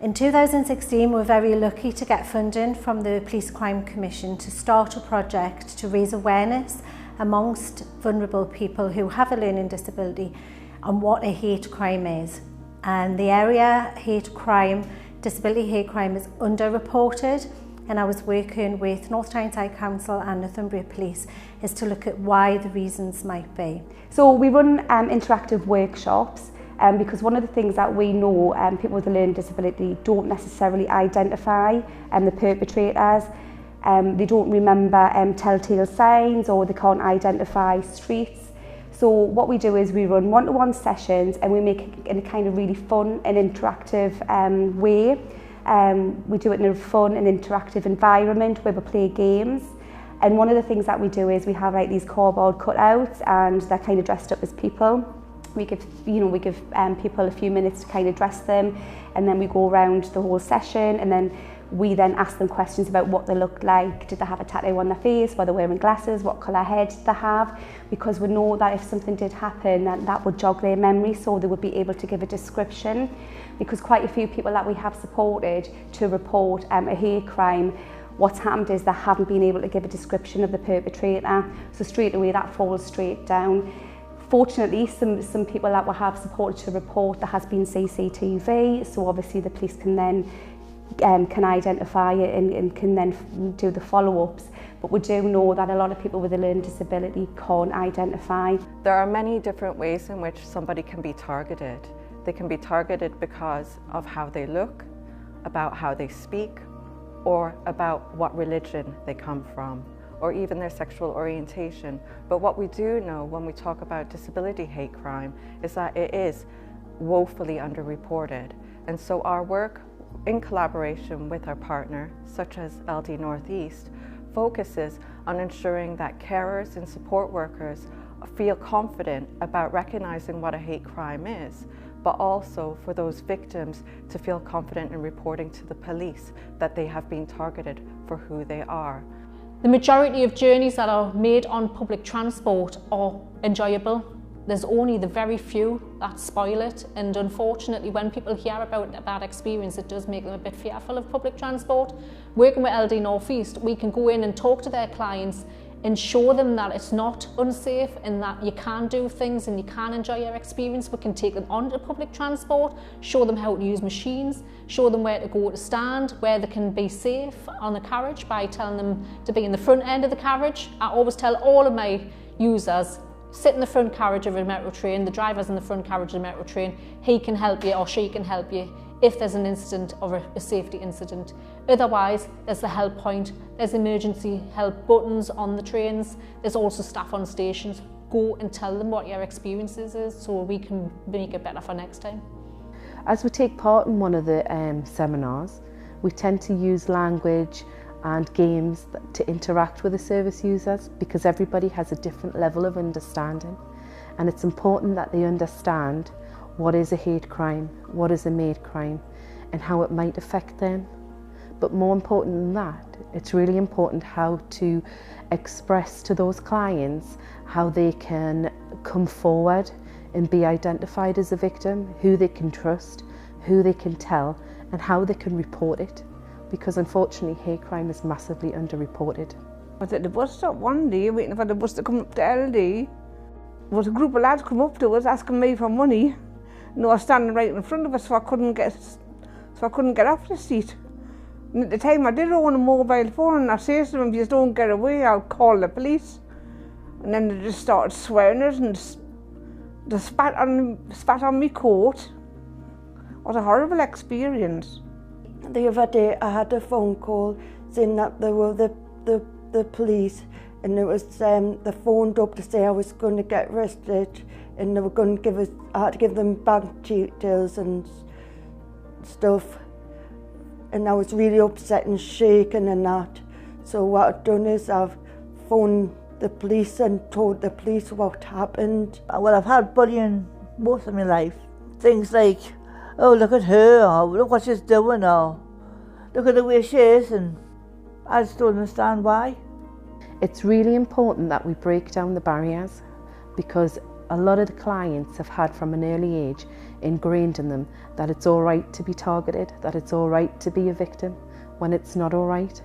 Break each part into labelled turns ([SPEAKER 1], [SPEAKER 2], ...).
[SPEAKER 1] In 2016, we were very lucky to get funding from the Police Crime Commission to start a project to raise awareness amongst vulnerable people who have a learning disability on what a hate crime is. And the area hate crime, disability hate crime, is underreported, and I was working with North Tyneside Council and Northumbria Police is to look at why the reasons might be.
[SPEAKER 2] So we run interactive workshops because one of the things that we know people with a learning disability don't necessarily identify the perpetrators. They don't remember telltale signs, or they can't identify streets. So what we do is we run one-to-one sessions, and we make it in a kind of really fun and interactive way. We do it in a fun and interactive environment where we play games. And one of the things that we do is we have like these cardboard cutouts, and they're kind of dressed up as people. We give people a few minutes to kind of dress them, and then we go around the whole session, and then we then ask them questions about what they look like. Did they have a tattoo on their face? Were they wearing glasses? What colour hair did they have? Because we know that if something did happen, that would jog their memory, so they would be able to give a description. Because quite a few people that we have supported to report a hate crime, what's happened is they haven't been able to give a description of the perpetrator, so straight away that falls straight down. Fortunately, some people that we have supported to report, there has been CCTV, so obviously the police can then can identify it and can then do the follow-ups. But we do know that a lot of people with a learning disability can't identify.
[SPEAKER 3] There are many different ways in which somebody can be targeted. They can be targeted because of how they look, about how they speak, or about what religion they come from, or even their sexual orientation. But what we do know when we talk about disability hate crime is that it is woefully underreported. And so our work, in collaboration with our partner, such as LD North East, focuses on ensuring that carers and support workers feel confident about recognizing what a hate crime is, but also for those victims to feel confident in reporting to the police that they have been targeted for who they are.
[SPEAKER 4] The majority of journeys that are made on public transport are enjoyable. There's only the very few that spoil it, and unfortunately when people hear about a bad experience, it does make them a bit fearful of public transport. Working with LD North East, we can go in and talk to their clients and show them that it's not unsafe and that you can do things and you can enjoy your experience. We can take them onto public transport, show them how to use machines, show them where to go to stand, where they can be safe on the carriage by telling them to be in the front end of the carriage. I always tell all of my users, sit in the front carriage of a metro train, the driver's in the front carriage of the metro train, he can help you or she can help you if there's an incident or a safety incident. Otherwise, there's the help point, there's emergency help buttons on the trains, there's also staff on stations. Go and tell them what your experiences is so we can make it better for next time.
[SPEAKER 5] As we take part in one of the seminars, we tend to use language and games to interact with the service users, because everybody has a different level of understanding, and it's important that they understand what is a hate crime, what is a made crime, and how it might affect them. But more important than that, it's really important how to express to those clients how they can come forward and be identified as a victim, who they can trust, who they can tell, and how they can report it. Because unfortunately hate crime is massively underreported.
[SPEAKER 6] I was at the bus stop one day waiting for the bus to come up to LD. There was a group of lads come up to us asking me for money. And they were standing right in front of us, so I couldn't get off the seat. And at the time I did own a mobile phone, and I said to them, if you don't get away, I'll call the police. And then they just started swearing us, and they spat on my coat. It was a horrible experience.
[SPEAKER 7] The other day I had a phone call saying that they were the police, and it was they phoned up to say I was going to get arrested, and they were going to give us, I had to give them bank details and stuff, and I was really upset and shaking and that. So what I've done is I've phoned the police and told the police what happened.
[SPEAKER 8] Well, I've had bullying most of my life. Things like, oh, look at her, or look what she's doing, or look at the way she is, and I just don't understand why.
[SPEAKER 5] It's really important that we break down the barriers, because A lot of the clients have had from an early age ingrained in them that it's all right to be targeted, that it's all right to be a victim, when it's not all right.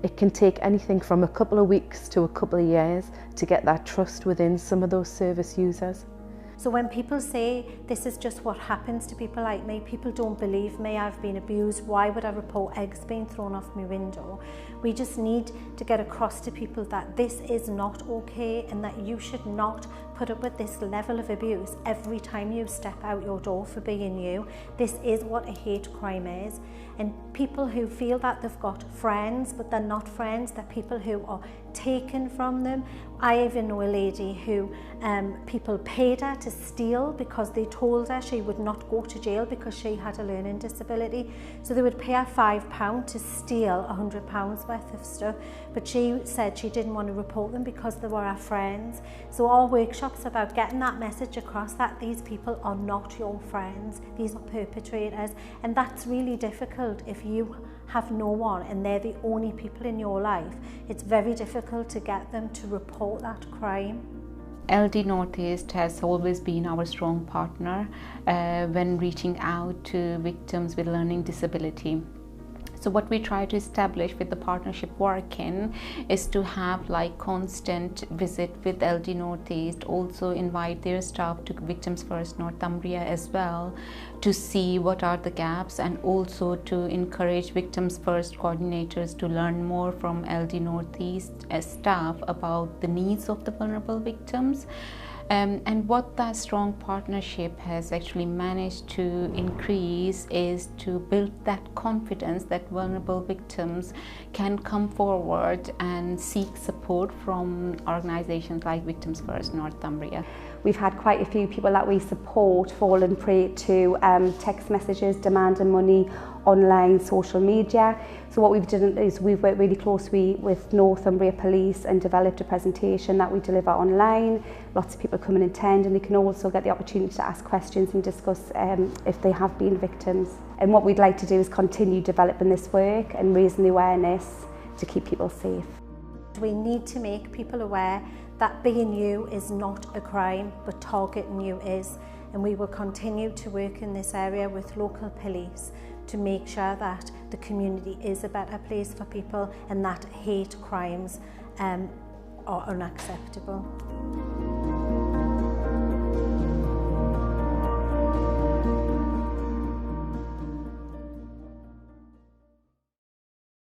[SPEAKER 5] It can take anything from a couple of weeks to a couple of years to get that trust within some of those service users.
[SPEAKER 1] So when people say this is just what happens to people like me, people don't believe me, I've been abused, why would I report eggs being thrown off my window? We just need to get across to people that this is not okay and that you should not put up with this level of abuse every time you step out your door for being you. This is what a hate crime is. And people who feel that they've got friends but they're not friends, they're people who are taken from them. I even know a lady who people paid her to steal because they told her she would not go to jail because she had a learning disability. So they would pay her £5 to steal £100 worth of stuff, but she said she didn't want to report them because they were her friends. So our workshop's about getting that message across that these people are not your friends, these are perpetrators, and that's really difficult if you have no one and they're the only people in your life. It's very difficult to get them to report that crime.
[SPEAKER 9] LD North East has always been our strong partner when reaching out to victims with learning disability. So what we try to establish with the partnership working is to have like constant visit with LD North East, also invite their staff to Victims First Northumbria as well to see what are the gaps, and also to encourage Victims First coordinators to learn more from LD North East staff about the needs of the vulnerable victims. And what that strong partnership has actually managed to increase is to build that confidence that vulnerable victims can come forward and seek support from organisations like Victims First Northumbria.
[SPEAKER 2] We've had quite a few people that we support fallen prey to text messages demanding money, online, social media. So what we've done is we've worked really closely with Northumbria Police and developed a presentation that we deliver online. Lots of people come and attend, and they can also get the opportunity to ask questions and discuss if they have been victims. And what we'd like to do is continue developing this work and raising the awareness to keep people safe.
[SPEAKER 1] We need to make people aware that being you is not a crime, but targeting you is. And we will continue to work in this area with local police to make sure that the community is a better place for people and that hate crimes are unacceptable.